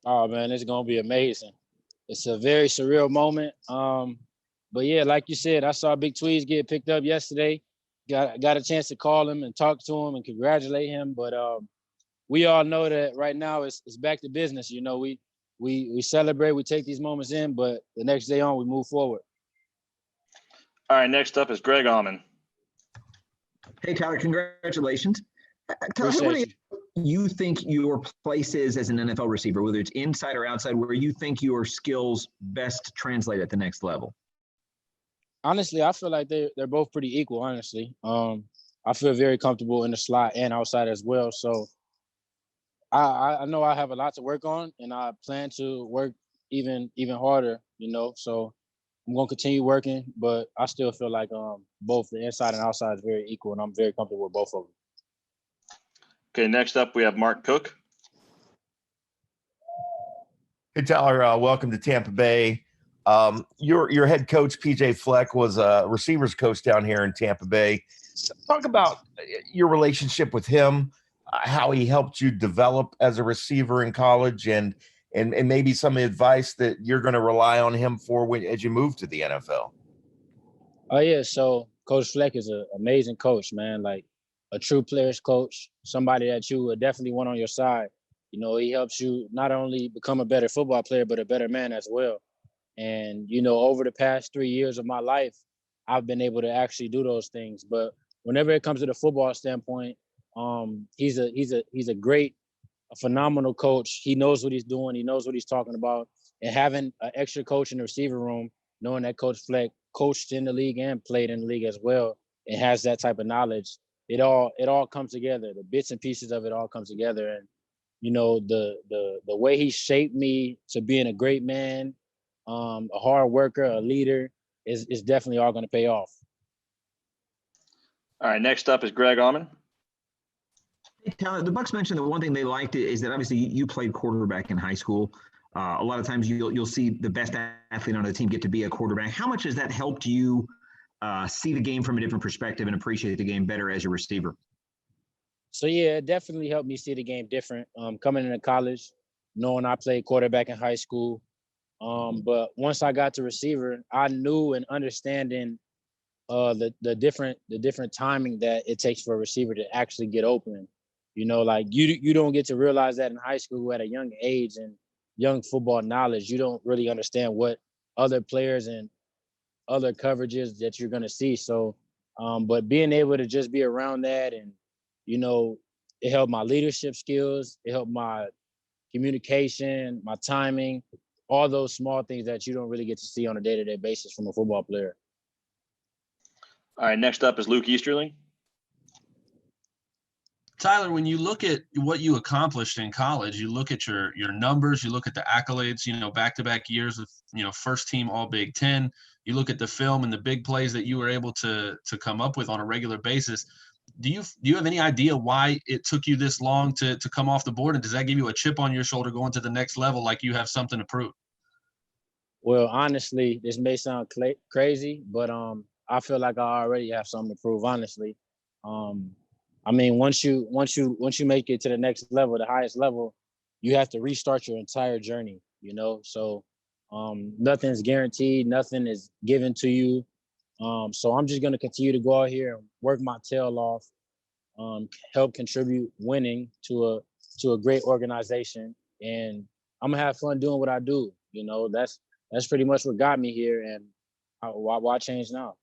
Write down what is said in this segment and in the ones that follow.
Oh man, it's gonna be amazing. It's a very surreal moment. But yeah, like you said, I saw Big Tweez get picked up yesterday. Got a chance to call him and talk to him and congratulate him. But we all know that right now it's back to business. You know, we celebrate, we take these moments in, but the next day on, we move forward. All right, next up is Greg Allman. Hey, Tyler, congratulations. Tyler, Appreciate you think your place is as an NFL receiver, whether it's inside or outside, where you think your skills best translate at the next level? Honestly, I feel like they're both pretty equal. Honestly, I feel very comfortable in the slot and outside as well. So I know I have a lot to work on, and I plan to work even harder. You know, so I'm gonna continue working, but I still feel like both the inside and outside is very equal, and I'm very comfortable with both of them. Okay, next up we have Mark Cook. Hey, Tyler, welcome to Tampa Bay. Your head coach, PJ Fleck, was a receivers coach down here in Tampa Bay. Talk about your relationship with him, how he helped you develop as a receiver in college, and maybe some advice that you're going to rely on him for as you move to the NFL. Oh yeah, so Coach Fleck is an amazing coach, man. Like a true players coach, somebody that you would definitely want on your side. You know, he helps you not only become a better football player, but a better man as well. And, you know, over the past 3 years of my life, I've been able to actually do those things. But whenever it comes to the football standpoint, he's a great, a phenomenal coach. He knows what he's doing. He knows what he's talking about. And having an extra coach in the receiver room, knowing that Coach Fleck coached in the league and played in the league as well, and has that type of knowledge, it all comes together. The bits and pieces of it all comes together. And, you know, the way he shaped me to being a great man, a hard worker, a leader, is definitely all going to pay off. All right, next up is Greg Allman. Hey, Tyler, the Bucs mentioned that one thing they liked is that obviously you played quarterback in high school. A lot of times you'll see the best athlete on the team get to be a quarterback. How much has that helped you see the game from a different perspective and appreciate the game better as a receiver? So yeah, it definitely helped me see the game different. Coming into college, knowing I played quarterback in high school, but once I got to receiver, I knew and understanding the different timing that it takes for a receiver to actually get open. You know, like you don't get to realize that in high school at a young age and young football knowledge. You don't really understand what other players and other coverages that you're going to see. So, but being able to just be around that, and, you know, it helped my leadership skills. It helped my communication, my timing, all those small things that you don't really get to see on a day-to-day basis from a football player. All right, next up is Luke Easterling. Tyler, when you look at what you accomplished in college, you look at your numbers, you look at the accolades, you know, back-to-back years of, you know, first team All Big Ten, you look at the film and the big plays that you were able to come up with on a regular basis. Do you have any idea why it took you this long to come off the board? And does that give you a chip on your shoulder going to the next level, like you have something to prove? Well, honestly, this may sound crazy, but I feel like I already have something to prove, honestly. I mean, once you make it to the next level, the highest level, you have to restart your entire journey, you know? So nothing's guaranteed, nothing is given to you. So I'm just going to continue to go out here and work my tail off, help contribute winning to a great organization. And I'm gonna have fun doing what I do. You know, that's pretty much what got me here. And why change now?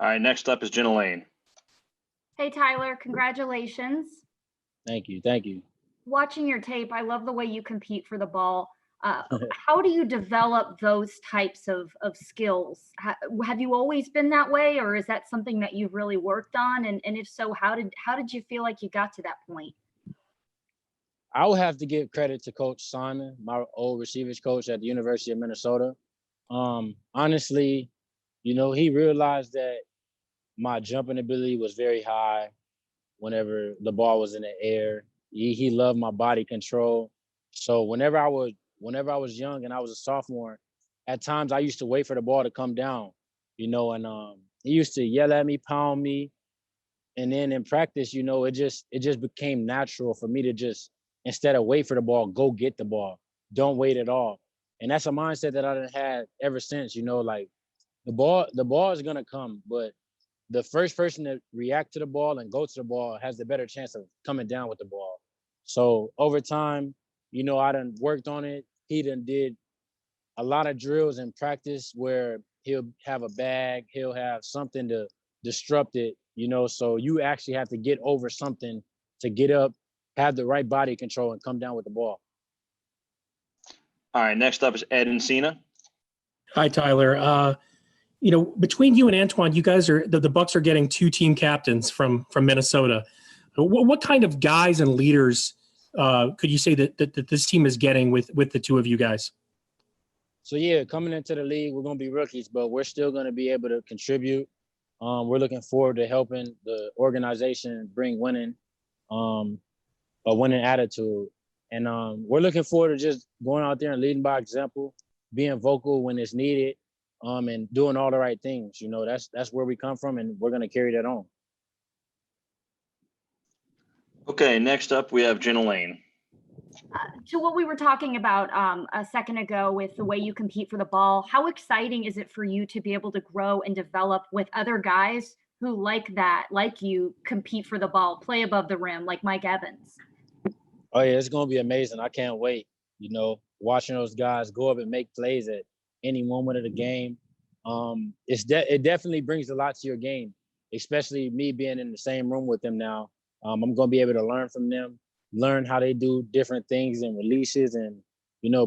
All right, next up is Jenna Lane. Hey, Tyler, congratulations. Thank you. Watching your tape, I love the way you compete for the ball. How do you develop those types of skills? Have you always been that way, or is that something that you've really worked on? And if so, how did you feel like you got to that point? I would have to give credit to Coach Simon, my old receivers coach at the University of Minnesota. Honestly, you know, he realized that my jumping ability was very high whenever the ball was in the air. He loved my body control. So whenever I was young and I was a sophomore, at times I used to wait for the ball to come down, you know, and he used to yell at me, pound me. And then in practice, you know, it just became natural for me to just instead of wait for the ball, go get the ball. Don't wait at all. And that's a mindset that I done had ever since, like the ball is gonna come, but the first person to react to the ball and go to the ball has the better chance of coming down with the ball. So over time, I done worked on it. He done did a lot of drills in practice where he'll have a bag, he'll have something to disrupt it, so you actually have to get over something to get up, have the right body control, and come down with the ball. All right, next up is Ed and Cena. Hi, Tyler. Between you and Antoine, you guys are the Bucs are getting 2 team captains from Minnesota. What kind of guys and leaders could you say that this team is getting with the 2 of you guys? So yeah, coming into the league, we're going to be rookies, but we're still going to be able to contribute. We're looking forward to helping the organization bring winning, a winning attitude. And we're looking forward to just going out there and leading by example, being vocal when it's needed, and doing all the right things. That's where we come from, and we're going to carry that on. Okay, next up we have Jenna Lane. To what we were talking about a second ago with the way you compete for the ball, how exciting is it for you to be able to grow and develop with other guys who like you, compete for the ball, play above the rim, like Mike Evans? Oh yeah, it's going to be amazing. I can't wait, watching those guys go up and make plays at any moment of the game. It definitely brings a lot to your game, especially me being in the same room with them now. I'm going to be able to learn from them, learn how they do different things and releases and,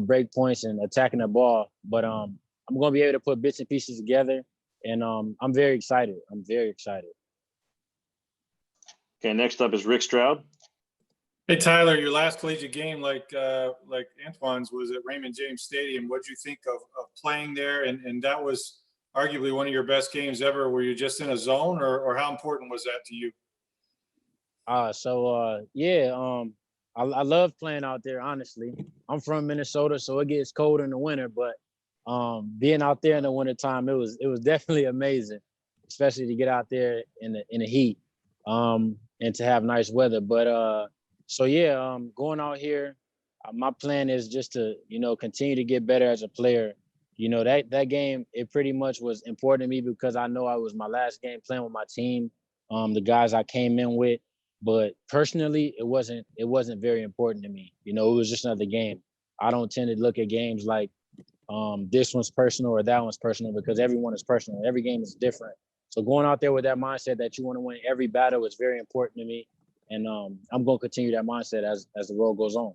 break points and attacking the ball. But I'm going to be able to put bits and pieces together, and I'm very excited. I'm very excited. Okay, next up is Rick Stroud. Hey, Tyler, your last collegiate game, like Antoine's, was at Raymond James Stadium. What did you think of playing there? And that was arguably one of your best games ever. Were you just in a zone, or how important was that to you? I love playing out there, honestly. I'm from Minnesota, so it gets cold in the winter, but being out there in the wintertime, it was definitely amazing, especially to get out there in the heat, and to have nice weather. But going out here, my plan is just to, continue to get better as a player. That game, it pretty much was important to me because I know it was my last game playing with my team, the guys I came in with. But personally, it wasn't very important to me. It was just another game. I don't tend to look at games like this one's personal or that one's personal, because everyone is personal. Every game is different. So going out there with that mindset that you want to win every battle is very important to me. And I'm going to continue that mindset as the road goes on.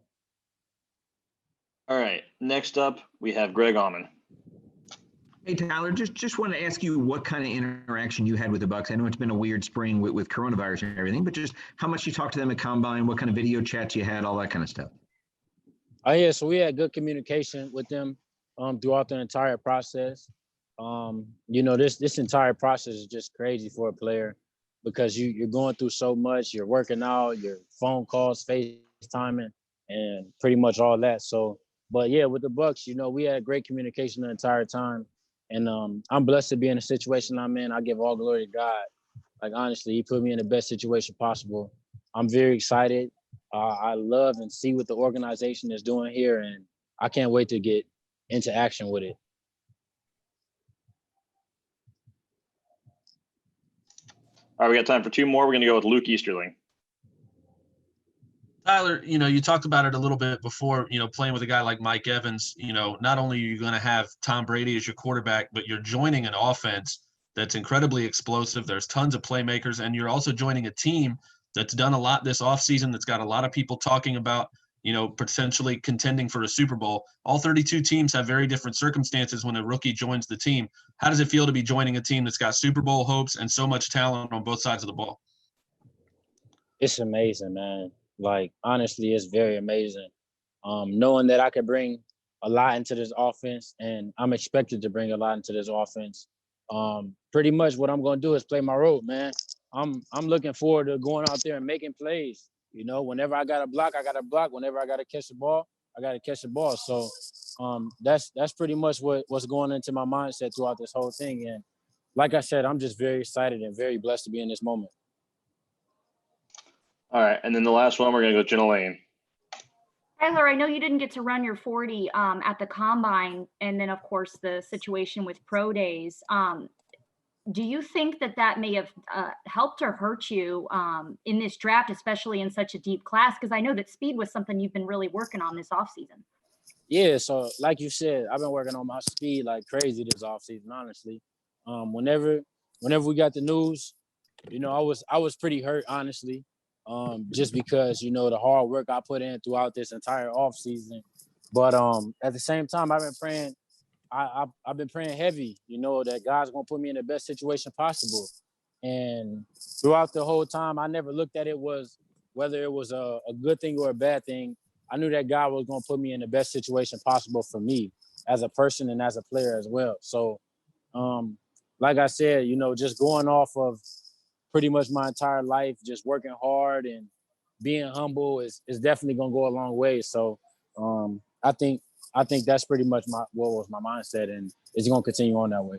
All right, next up we have Greg Auman. Hey, Tyler, just want to ask you what kind of interaction you had with the Bucs. I know it's been a weird spring with coronavirus and everything, but just how much you talked to them at Combine, what kind of video chats you had, all that kind of stuff. Oh yeah, so we had good communication with them throughout the entire process. This entire process is just crazy for a player because you're going through so much. You're working out, your phone calls, FaceTiming, and pretty much all that. So, but yeah, with the Bucs, we had great communication the entire time. And I'm blessed to be in a situation I'm in. I give all glory to God. Like, honestly, he put me in the best situation possible. I'm very excited. I love and see what the organization is doing here, and I can't wait to get into action with it. All right, we got time for 2 more. We're going to go with Luke Easterling. Tyler, you talked about it a little bit before, playing with a guy like Mike Evans. Not only are you going to have Tom Brady as your quarterback, but you're joining an offense that's incredibly explosive. There's tons of playmakers, and you're also joining a team that's done a lot this offseason, that's got a lot of people talking about, potentially contending for a Super Bowl. All 32 teams have very different circumstances when a rookie joins the team. How does it feel to be joining a team that's got Super Bowl hopes and so much talent on both sides of the ball? It's amazing, man. Like, honestly, it's very amazing. Knowing that I could bring a lot into this offense, and I'm expected to bring a lot into this offense. Pretty much what I'm going to do is play my role, man. I'm looking forward to going out there and making plays. Whenever I got a block, I got to block. Whenever I got to catch the ball, I got to catch the ball. So that's pretty much what's going into my mindset throughout this whole thing. And like I said, I'm just very excited and very blessed to be in this moment. All right, and then the last one, we're going to go Jenna Lane. Tyler, I know you didn't get to run your 40 at the combine, and then of course the situation with pro days. Do you think that may have helped or hurt you in this draft, especially in such a deep class? Because I know that speed was something you've been really working on this offseason. Yeah, so like you said, I've been working on my speed like crazy this offseason, honestly. Whenever we got the news, I was pretty hurt, honestly. Just because, the hard work I put in throughout this entire offseason. But at the same time, I've been praying. I've been praying heavy, that God's gonna put me in the best situation possible. And throughout the whole time, I never looked at it whether it was a good thing or a bad thing. I knew that God was gonna put me in the best situation possible for me as a person and as a player as well. So, like I said, just going off of pretty much my entire life, just working hard and being humble is definitely gonna go a long way. So, I think that's pretty much what was my mindset, and it's going to continue on that way.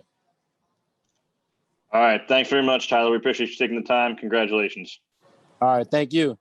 All right. Thanks very much, Tyler. We appreciate you taking the time. Congratulations. All right. Thank you.